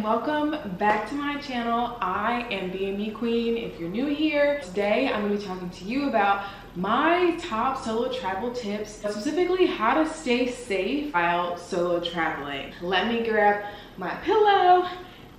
welcome back to my channel. I am BME Queen. If you're new here, today I'm going to be talking to you about my top solo travel tips, specifically how to stay safe while solo traveling. Let me grab my pillow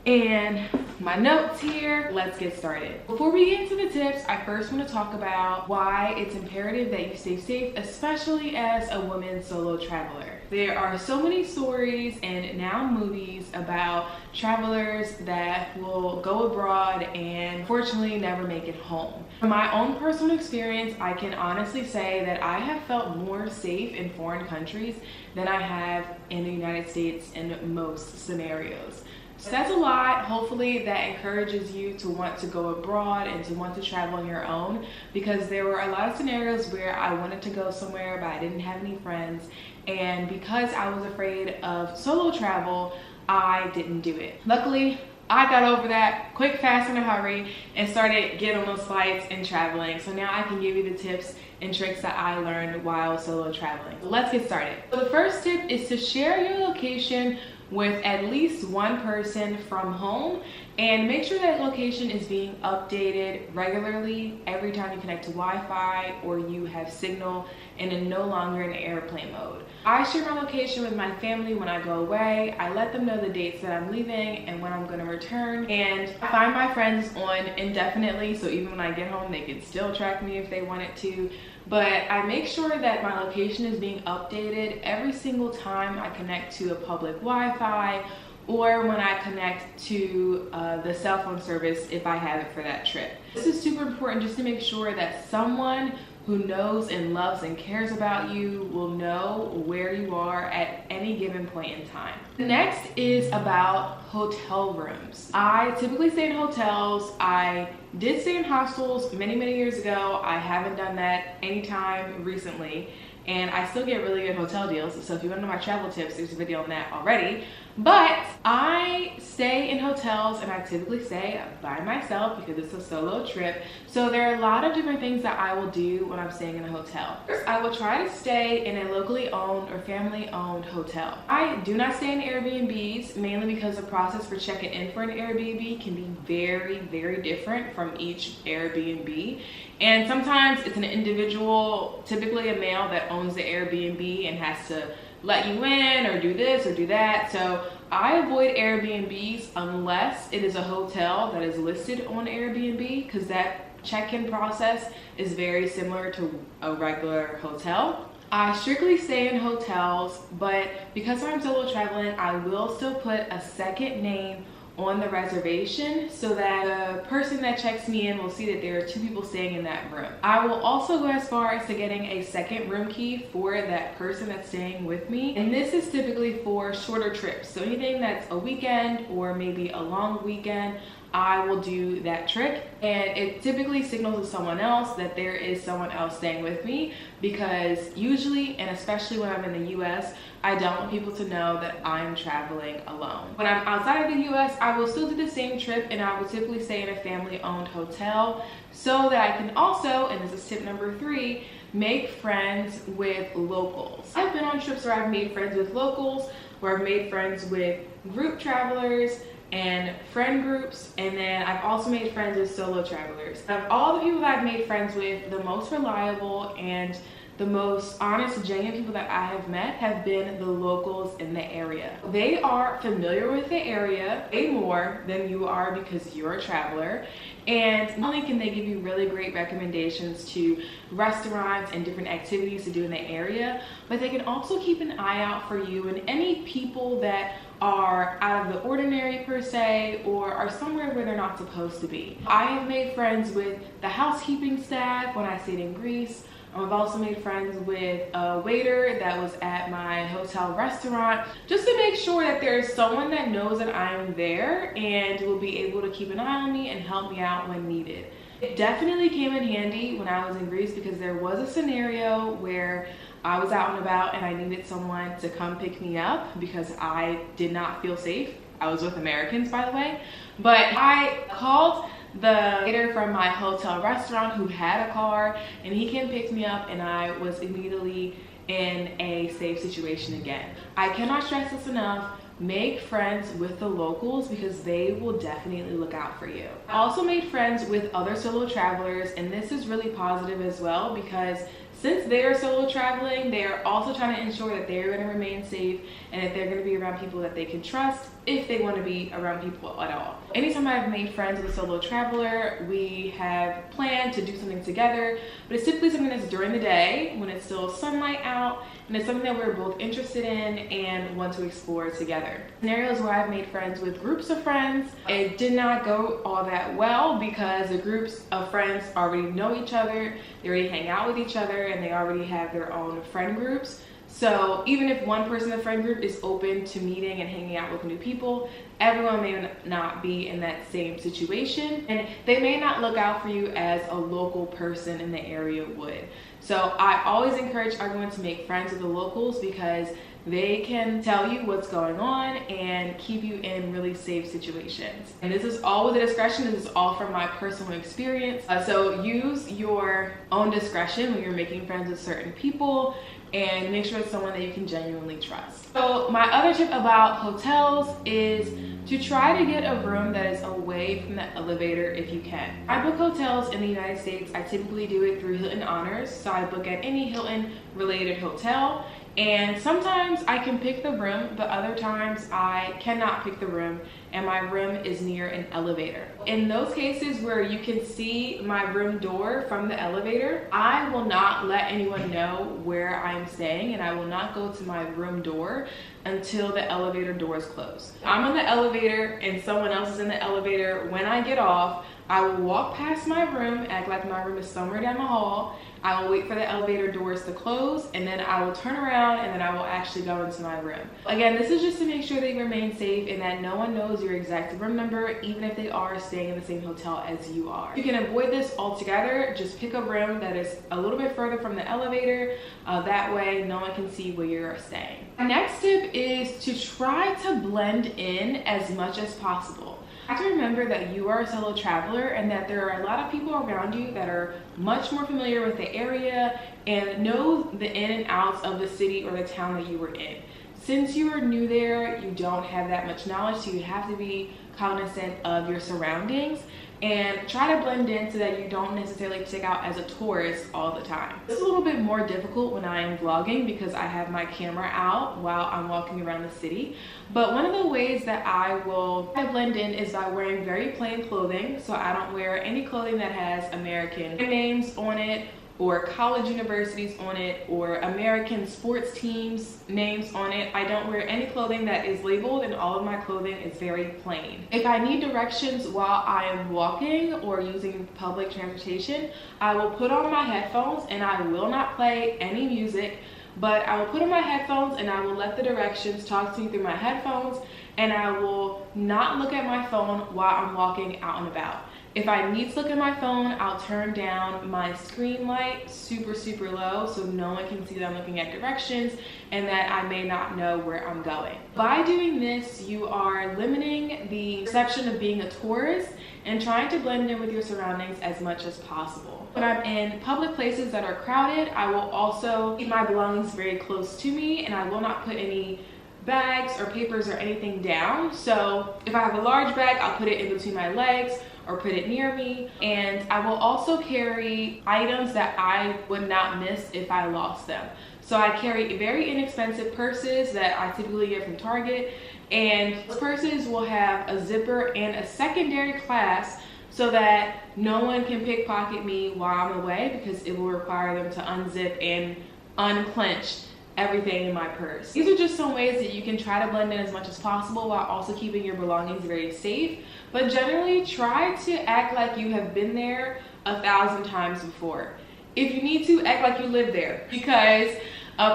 and my notes here. Let's get started. Before we get into the tips, I first want to talk about why it's imperative that you stay safe, especially as a woman solo traveler. There are so many stories and now movies about travelers that will go abroad and unfortunately never make it home. From my own personal experience, I can honestly say that I have felt more safe in foreign countries than I have in the United States in most scenarios. So that's a lot. Hopefully that encourages you to want to go abroad and to want to travel on your own, because there were a lot of scenarios where I wanted to go somewhere but I didn't have any friends, and because I was afraid of solo travel, I didn't do it. Luckily, I got over that quick, fast, in a hurry and started getting on those flights and traveling. So now I can give you the tips and tricks that I learned while solo traveling. So let's get started. So the first tip is to share your location with at least one person from home, and make sure that location is being updated regularly every time you connect to Wi-Fi or you have signal and are no longer in airplane mode. I share my location with my family when I go away. I let them know the dates that I'm leaving and when I'm going to return, and I find my friends on indefinitely, so even when I get home they can still track me if they wanted to. But I make sure that my location is being updated every single time I connect to a public Wi-Fi or when I connect to the cell phone service if I have it for that trip. This is super important just to make sure that someone who knows and loves and cares about you will know where you are at any given point in time. Next is about hotel rooms. I typically stay in hotels. I did stay in hostels many years ago. I haven't done that anytime recently, and I still get really good hotel deals. So if you want to know my travel tips, there's a video on that already. But I stay in hotels, and I typically stay by myself because it's a solo trip. So there are a lot of different things that I will do when I'm staying in a hotel. First, I will try to stay in a locally owned or family owned hotel. I do not stay in Airbnbs, mainly because the process for checking in for an Airbnb can be very different from each Airbnb. And sometimes it's an individual, typically a male, that owns the Airbnb and has to let you in or do this or do that. So I avoid Airbnbs unless it is a hotel that is listed on Airbnb, because that check-in process is very similar to a regular hotel. I strictly stay in hotels, but because I'm solo traveling, I will still put a second name on the reservation so that the person that checks me in will see that there are two people staying in that room. I will also go as far as to getting a second room key for that person that's staying with me, and this is typically for shorter trips. So anything that's a weekend or maybe a long weekend, I will do that trick, and it typically signals to someone else that there is someone else staying with me, because usually, and especially when I'm in the US, I don't want people to know that I'm traveling alone. When I'm outside of the US, I will still do the same trip, and I will typically stay in a family-owned hotel so that I can also, and this is tip number 3, make friends with locals. I've been on trips where I've made friends with locals, where I've made friends with group travelers and friend groups, and then I've also made friends with solo travelers. Of all the people that I've made friends with, the most reliable and the most honest, genuine people that I have met have been the locals in the area. They are familiar with the area way more than you are because you're a traveler, and not only can they give you really great recommendations to restaurants and different activities to do in the area, but they can also keep an eye out for you and any people that are out of the ordinary per se, or are somewhere where they're not supposed to be. I have made friends with the housekeeping staff when I stayed in Greece. I've also made friends with a waiter that was at my hotel restaurant, just to make sure that there's someone that knows that I'm there and will be able to keep an eye on me and help me out when needed. It definitely came in handy when I was in Greece, because there was a scenario where I was out and about and I needed someone to come pick me up because I did not feel safe. I was with Americans, by the way, but I called the waiter from my hotel restaurant who had a car, and he came pick me up, and I was immediately in a safe situation again. I cannot stress this enough. make friends with the locals because they will definitely look out for you. I also made friends with other solo travelers, and this is really positive as well because since they are solo traveling, they are also trying to ensure that they're going to remain safe and that they're going to be around people that they can trust if they want to be around people at all. Anytime I've made friends with a solo traveler, we have planned to do something together, but it's typically something that's during the day when it's still sunlight out, and it's something that we're both interested in and want to explore together. Scenarios where I've made friends with groups of friends, it did not go all that well because the groups of friends already know each other, they already hang out with each other, and they already have their own friend groups. So even if one person in the friend group is open to meeting and hanging out with new people, everyone may not be in that same situation, and they may not look out for you as a local person in the area would. So I always encourage everyone to make friends with the locals because they can tell you what's going on and keep you in really safe situations. And this is all with the discretion. This is all from my personal experience. So use your own discretion when you're making friends with certain people, and make sure it's someone that you can genuinely trust. So my other tip about hotels is to try to get a room that is away from the elevator if you can. I book hotels in the United States. I typically do it through Hilton Honors. So I book at any Hilton related hotel. And sometimes I can pick the room, but other times I cannot pick the room and my room is near an elevator. In those cases where you can see my room door from the elevator, I will not let anyone know where I'm staying, and I will not go to my room door until the elevator doors close. I'm on the elevator and someone else is in the elevator. When I get off, I will walk past my room, act like my room is somewhere down the hall. I will wait for the elevator doors to close, and then I will turn around and then I will actually go into my room. Again, this is just to make sure that you remain safe and that no one knows your exact room number, even if they are staying in the same hotel as you are. You can avoid this altogether. Just pick a room that is a little bit further from the elevator. That way no one can see where you're staying. My next tip is to try to blend in as much as possible. You have to remember that you are a solo traveler and that there are a lot of people around you that are much more familiar with the area and know the in and outs of the city or the town that you were in. Since you are new there, you don't have that much knowledge, so you have to be cognizant of your surroundings and try to blend in so that you don't necessarily stick out as a tourist all the time. This is a little bit more difficult when I am vlogging because I have my camera out while I'm walking around the city. But one of the ways that I will blend in is by wearing very plain clothing. So I don't wear any clothing that has American names on it, or college universities on it, or American sports teams names on it. I don't wear any clothing that is labeled, and all of my clothing is very plain. If I need directions while I am walking or using public transportation, I will put on my headphones and I will not play any music, but I will put on my headphones and I will let the directions talk to me through my headphones, and I will not look at my phone while I'm walking out and about. If I need to look at my phone, I'll turn down my screen light super low so no one can see that I'm looking at directions and that I may not know where I'm going. By doing this, you are limiting the perception of being a tourist and trying to blend in with your surroundings as much as possible. When I'm in public places that are crowded, I will also keep my belongings very close to me, and I will not put any bags or papers or anything down. So if I have a large bag, I'll put it in between my legs or put it near me. And I will also carry items that I would not miss if I lost them. So I carry very inexpensive purses that I typically get from Target, and those purses will have a zipper and a secondary clasp so that no one can pickpocket me while I'm away, because it will require them to unzip and unclench everything in my purse. These are just some ways that you can try to blend in as much as possible while also keeping your belongings very safe. But generally, try to act like you have been there 1,000 times before. If you need to, act like you live there, because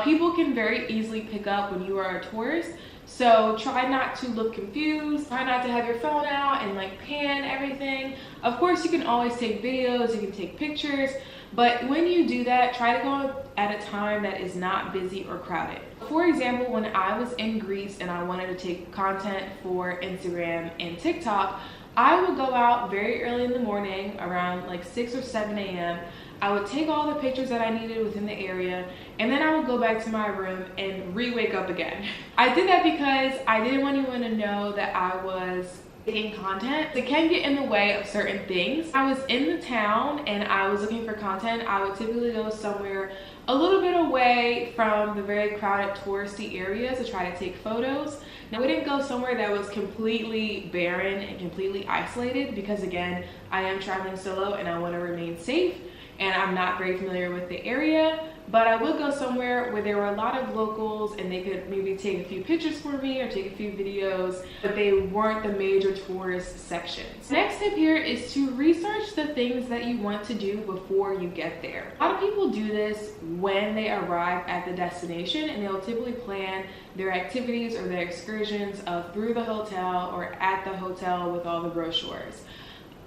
people can very easily pick up when you are a tourist. So try not to look confused, try not to have your phone out and like pan everything. Of course, you can always take videos, you can take pictures, but when you do that, try to go at a time that is not busy or crowded. For example, when I was in Greece and I wanted to take content for Instagram and TikTok, I would go out very early in the morning, around like 6 or 7 a.m. I would take all the pictures that I needed within the area, and then I would go back to my room and re-wake up again. I did that because I didn't want anyone to know that I was taking content. It can get in the way of certain things. I was in the town and I was looking for content. I would typically go somewhere a little bit away from the very crowded touristy areas to try to take photos. Now, I wouldn't go somewhere that was completely barren and completely isolated because, again, I am traveling solo and I want to remain safe, and I'm not very familiar with the area. But I would go somewhere where there were a lot of locals and they could maybe take a few pictures for me or take a few videos, but they weren't the major tourist sections. Next tip here is to research the things that you want to do before you get there. A lot of people do this when they arrive at the destination, and they'll typically plan their activities or their excursions through the hotel or at the hotel with all the brochures.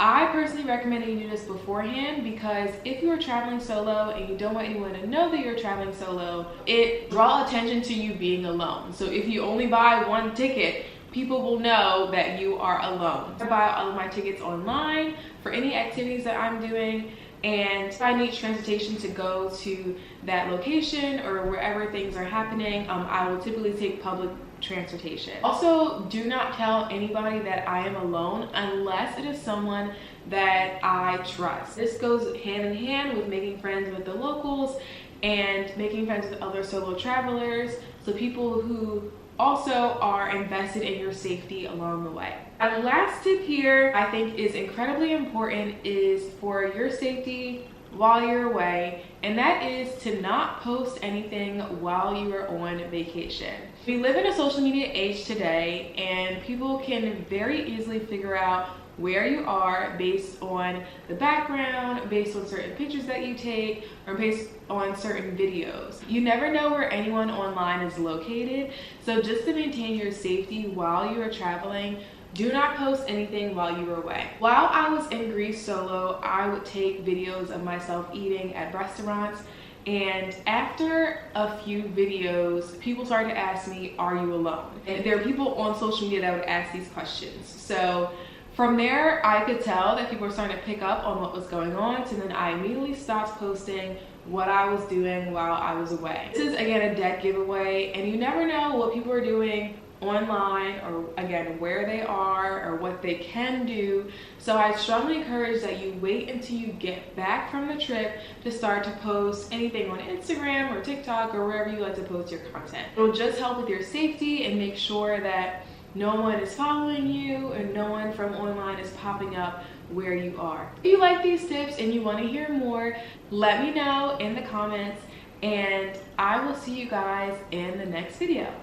I personally recommend that you do this beforehand, because if you are traveling solo and you don't want anyone to know that you're traveling solo, it draws attention to you being alone. So if you only buy one ticket, people will know that you are alone. I buy all of my tickets online for any activities that I'm doing, and if I need transportation to go to that location or wherever things are happening, I will typically take public transportation. Also, do not tell anybody that I am alone unless it is someone that I trust. This goes hand in hand with making friends with the locals and making friends with other solo travelers, so people who also are invested in your safety along the way. And the last tip here I think is incredibly important is for your safety while you're away, and that is to not post anything while you are on vacation. We live in a social media age today, and people can very easily figure out where you are based on the background, based on certain pictures that you take, or based on certain videos. You never know where anyone online is located, so just to maintain your safety while you are traveling, do not post anything while you were away. While I was in Greece solo, I would take videos of myself eating at restaurants, and after a few videos, people started to ask me, are you alone? And there are people on social media that would ask these questions. So from there, I could tell that people were starting to pick up on what was going on, so then I immediately stopped posting what I was doing while I was away. This is, again, a dead giveaway, and you never know what people are doing online, or again, where they are or what they can do. So I strongly encourage that you wait until you get back from the trip to start to post anything on Instagram or TikTok or wherever you like to post your content. It'll just help with your safety and make sure that no one is following you and no one from online is popping up where you are. If you like these tips and you want to hear more, let me know in the comments, and I will see you guys in the next video.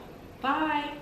Bye!